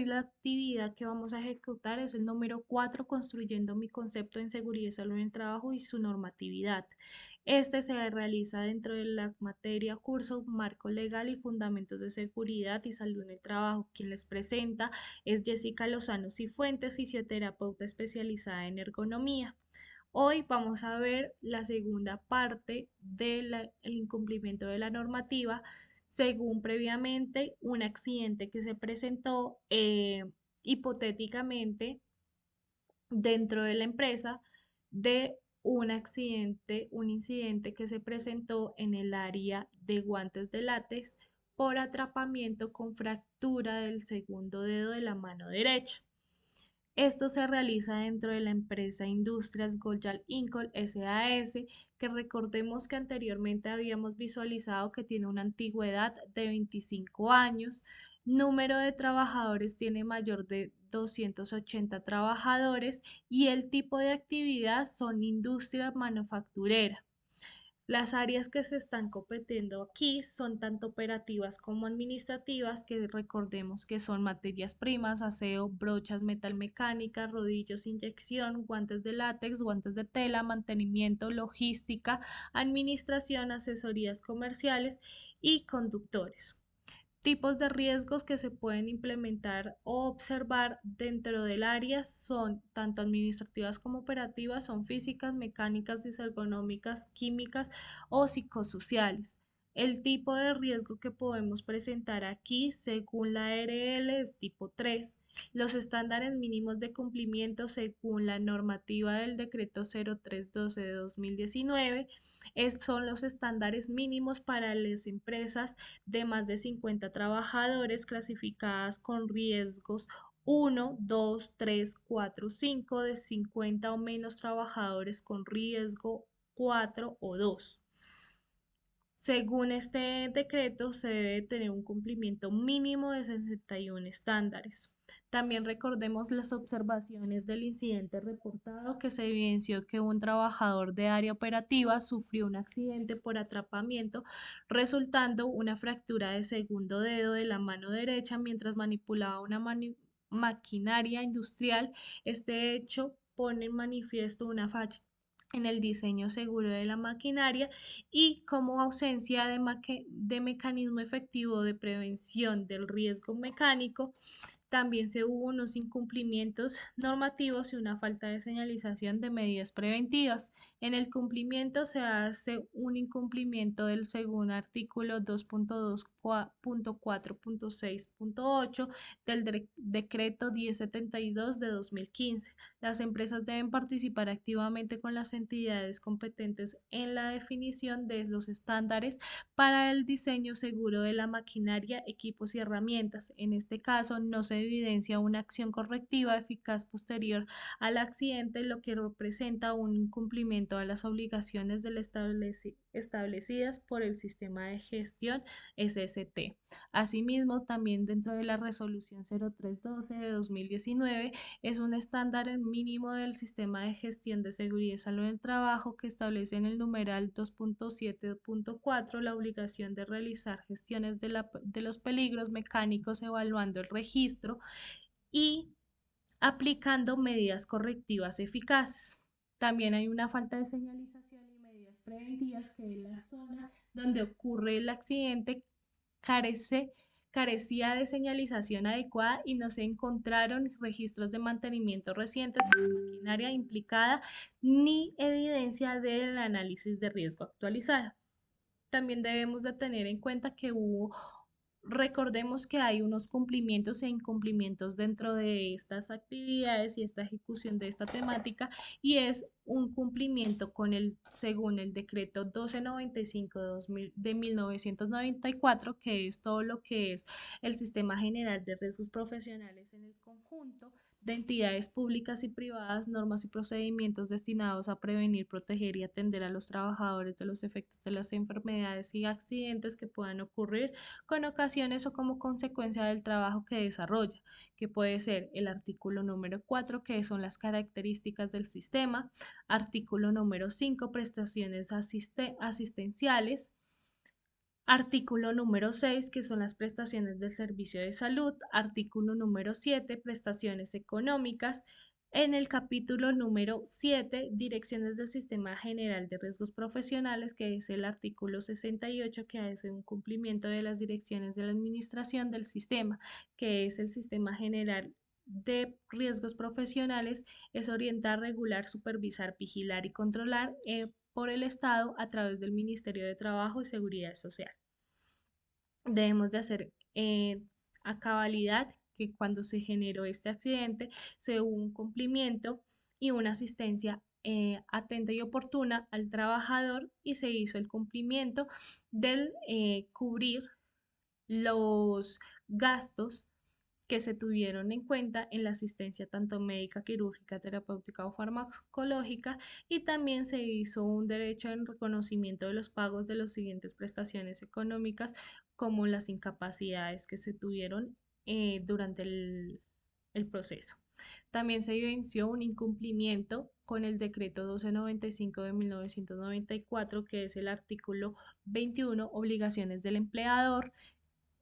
hoy la actividad que vamos a ejecutar es el número 4, construyendo mi concepto en seguridad y salud en el trabajo y su normatividad. Este se realiza dentro de la materia curso Marco Legal y Fundamentos de Seguridad y Salud en el Trabajo. Quien les presenta es Jessica Lozano Cifuentes, fisioterapeuta especializada en ergonomía. Hoy vamos a ver la segunda parte del incumplimiento de la normativa, según previamente un accidente que se presentó hipotéticamente dentro de la empresa de un incidente que se presentó en el área de guantes de látex por atrapamiento con fractura del segundo dedo de la mano derecha. Esto se realiza dentro de la empresa Industrias Goyal Incol SAS, que recordemos que anteriormente habíamos visualizado que tiene una antigüedad de 25 años, número de trabajadores tiene mayor de 280 trabajadores y el tipo de actividad son industria manufacturera. Las áreas que se están competiendo aquí son tanto operativas como administrativas, que recordemos que son materias primas, aseo, brochas metalmecánicas, rodillos, inyección, guantes de látex, guantes de tela, mantenimiento, logística, administración, asesorías comerciales y conductores. Tipos de riesgos que se pueden implementar o observar dentro del área son tanto administrativas como operativas, son físicas, mecánicas, disergonómicas, químicas o psicosociales. El tipo de riesgo que podemos presentar aquí, según la ARL, es tipo 3. Los estándares mínimos de cumplimiento, según la normativa del decreto 0312 de 2019, son los estándares mínimos para las empresas de más de 50 trabajadores clasificadas con riesgos 1, 2, 3, 4, 5 de 50 o menos trabajadores con riesgo 4 o 2. Según este decreto, se debe tener un cumplimiento mínimo de 61 estándares. También recordemos las observaciones del incidente reportado, que se evidenció que un trabajador de área operativa sufrió un accidente por atrapamiento, resultando una fractura de segundo dedo de la mano derecha mientras manipulaba una maquinaria industrial. Este hecho pone en manifiesto una falla en el diseño seguro de la maquinaria y como ausencia de mecanismo efectivo de prevención del riesgo mecánico. También se hubo unos incumplimientos normativos y una falta de señalización de medidas preventivas. En el cumplimiento se hace un incumplimiento del segundo artículo 2.2.4.6.8 del decreto 1072 de 2015. Las empresas deben participar activamente con las entidades competentes en la definición de los estándares para el diseño seguro de la maquinaria, equipos y herramientas. En este caso, no se evidencia una acción correctiva eficaz posterior al accidente, lo que representa un incumplimiento a las obligaciones establecidas por el sistema de gestión SST. Asimismo, también dentro de la resolución 0312 de 2019 es un estándar mínimo del sistema de gestión de seguridad y salud en el trabajo, que establece en el numeral 2.7.4 la obligación de realizar gestiones de los peligros mecánicos, evaluando el registro y aplicando medidas correctivas eficaces. También hay una falta de señalización y medidas preventivas, que es la zona donde ocurre el accidente carece, carecía de señalización adecuada y no se encontraron registros de mantenimiento recientes en la maquinaria implicada ni evidencia del análisis de riesgo actualizada. También debemos de tener en cuenta que recordemos que hay unos cumplimientos e incumplimientos dentro de estas actividades y esta ejecución de esta temática, y es un cumplimiento con según el decreto 1295 de 1994, que es todo lo que es el Sistema General de Riesgos Profesionales en el conjunto de entidades públicas y privadas, normas y procedimientos destinados a prevenir, proteger y atender a los trabajadores de los efectos de las enfermedades y accidentes que puedan ocurrir con ocasiones o como consecuencia del trabajo que desarrolla, que puede ser el artículo número 4, que son las características del sistema, artículo número 5, prestaciones asistenciales, Artículo número 6, que son las prestaciones del servicio de salud. Artículo número 7, prestaciones económicas. En el capítulo número 7, direcciones del Sistema General de Riesgos Profesionales, que es el artículo 68, que hace un cumplimiento de las direcciones de la administración del sistema, que es el Sistema General de Riesgos Profesionales, es orientar, regular, supervisar, vigilar y controlar por el Estado a través del Ministerio de Trabajo y Seguridad Social. Debemos de hacer a cabalidad que cuando se generó este accidente se hubo un cumplimiento y una asistencia atenta y oportuna al trabajador y se hizo el cumplimiento del cubrir los gastos que se tuvieron en cuenta en la asistencia tanto médica, quirúrgica, terapéutica o farmacológica, y también se hizo un derecho en reconocimiento de los pagos de las siguientes prestaciones económicas, como las incapacidades que se tuvieron durante el proceso. También se evidenció un incumplimiento con el decreto 1295 de 1994, que es el artículo 21, obligaciones del empleador,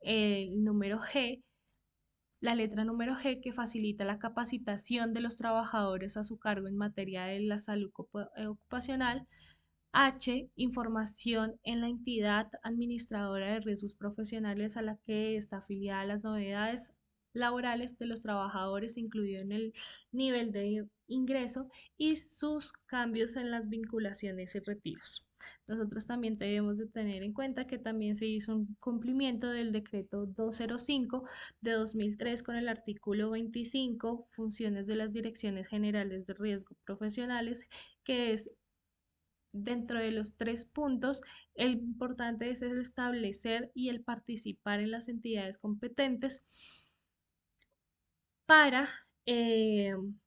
el número G, la letra número G, que facilita la capacitación de los trabajadores a su cargo en materia de la salud ocupacional. H, información en la entidad administradora de riesgos profesionales a la que está afiliada las novedades laborales de los trabajadores, incluido en el nivel de ingreso y sus cambios en las vinculaciones y retiros. Nosotros también debemos de tener en cuenta que también se hizo un cumplimiento del decreto 205 de 2003 con el artículo 25, funciones de las direcciones generales de riesgo profesionales, que es dentro de los tres puntos, el importante es el establecer y el participar en las entidades competentes para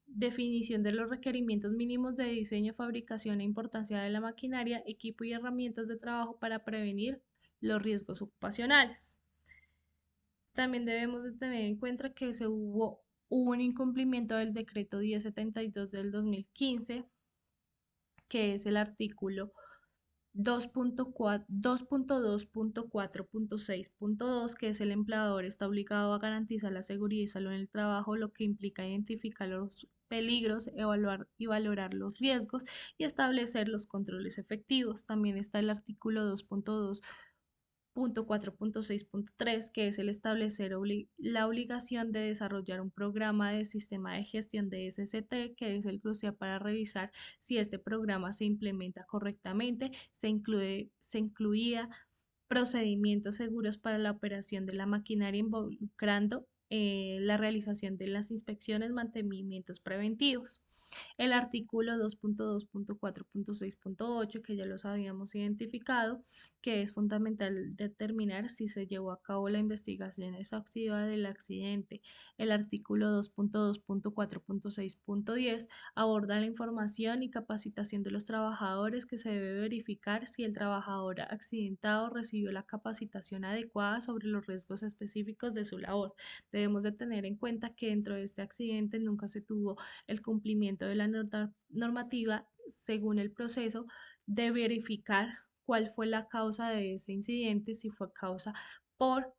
definición de los requerimientos mínimos de diseño, fabricación e importancia de la maquinaria, equipo y herramientas de trabajo para prevenir los riesgos ocupacionales. También debemos de tener en cuenta que se hubo un incumplimiento del decreto 1072 del 2015, que es el artículo 2.2.4.6.2, que es el empleador está obligado a garantizar la seguridad y salud en el trabajo, lo que implica identificar los peligros, evaluar y valorar los riesgos y establecer los controles efectivos. También está el artículo 2.4.6.3, que es el establecer la obligación de desarrollar un programa de sistema de gestión de SCT, que es el crucial para revisar si este programa se implementa correctamente. Se incluía procedimientos seguros para la operación de la maquinaria involucrando la realización de las inspecciones, mantenimientos preventivos. El artículo 2.2.4.6.8, que ya los habíamos identificado, que es fundamental determinar si se llevó a cabo la investigación exhaustiva del accidente. El artículo 2.2.4.6.10 aborda la información y capacitación de los trabajadores, que se debe verificar si el trabajador accidentado recibió la capacitación adecuada sobre los riesgos específicos de su labor. Debemos de tener en cuenta que dentro de este accidente nunca se tuvo el cumplimiento de la normativa según el proceso de verificar cuál fue la causa de ese incidente, si fue causa por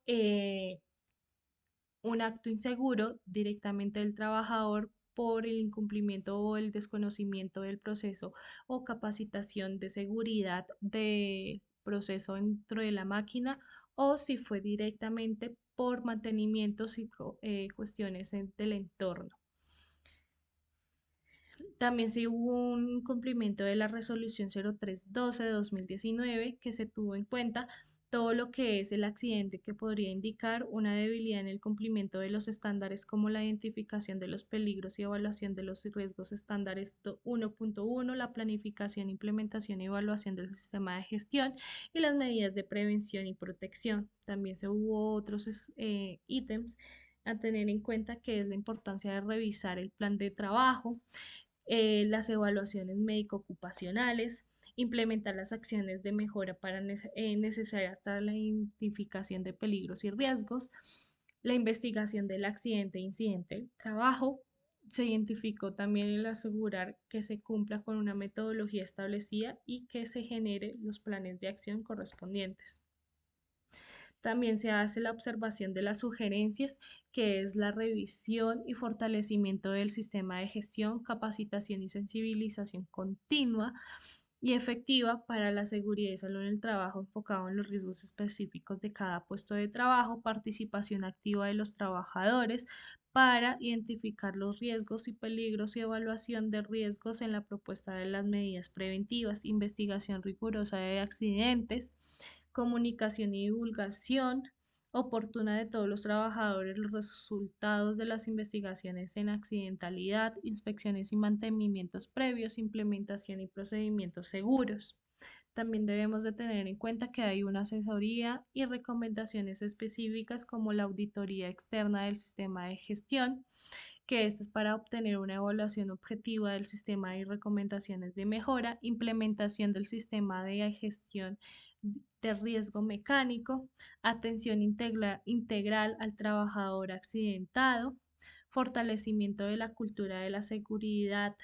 un acto inseguro directamente del trabajador, por el incumplimiento o el desconocimiento del proceso o capacitación de seguridad de proceso dentro de la máquina, o si fue directamente por mantenimientos y cuestiones del entorno. También se hubo un cumplimiento de la resolución 0312 de 2019, que se tuvo en cuenta todo lo que es el accidente que podría indicar una debilidad en el cumplimiento de los estándares, como la identificación de los peligros y evaluación de los riesgos estándares 1.1, la planificación, implementación y evaluación del sistema de gestión y las medidas de prevención y protección. También se hubo otros ítems a tener en cuenta, que es la importancia de revisar el plan de trabajo, las evaluaciones médico-ocupacionales, implementar las acciones de mejora necesarias para la identificación de peligros y riesgos, la investigación del accidente e incidente del trabajo. Se identificó también el asegurar que se cumpla con una metodología establecida y que se genere los planes de acción correspondientes. También se hace la observación de las sugerencias, que es la revisión y fortalecimiento del sistema de gestión, capacitación y sensibilización continua y efectiva para la seguridad y salud en el trabajo, enfocado en los riesgos específicos de cada puesto de trabajo, participación activa de los trabajadores para identificar los riesgos y peligros y evaluación de riesgos en la propuesta de las medidas preventivas, investigación rigurosa de accidentes, comunicación y divulgación oportuna de todos los trabajadores, los resultados de las investigaciones en accidentalidad, inspecciones y mantenimientos previos, implementación y procedimientos seguros. También debemos de tener en cuenta que hay una asesoría y recomendaciones específicas como la auditoría externa del sistema de gestión, que esto es para obtener una evaluación objetiva del sistema y recomendaciones de mejora, implementación del sistema de gestión de riesgo mecánico, atención integral al trabajador accidentado, fortalecimiento de la cultura de la seguridad,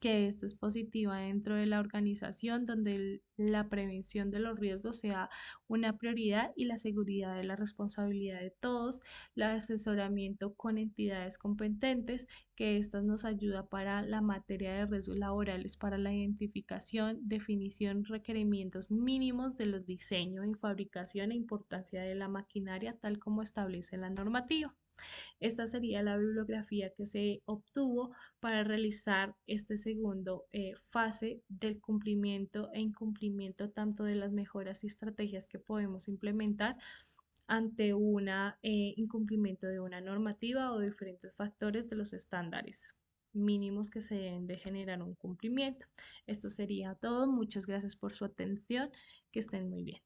que esta es positiva dentro de la organización, donde la prevención de los riesgos sea una prioridad y la seguridad de la responsabilidad de todos, el asesoramiento con entidades competentes, que estas nos ayuda para la materia de riesgos laborales, para la identificación, definición, requerimientos mínimos de los diseños y fabricación e importancia de la maquinaria, tal como establece la normativa. Esta sería la bibliografía que se obtuvo para realizar este segundo fase del cumplimiento e incumplimiento tanto de las mejoras y estrategias que podemos implementar ante un incumplimiento de una normativa o diferentes factores de los estándares mínimos que se deben de generar un cumplimiento. Esto sería todo. Muchas gracias por su atención. Que estén muy bien.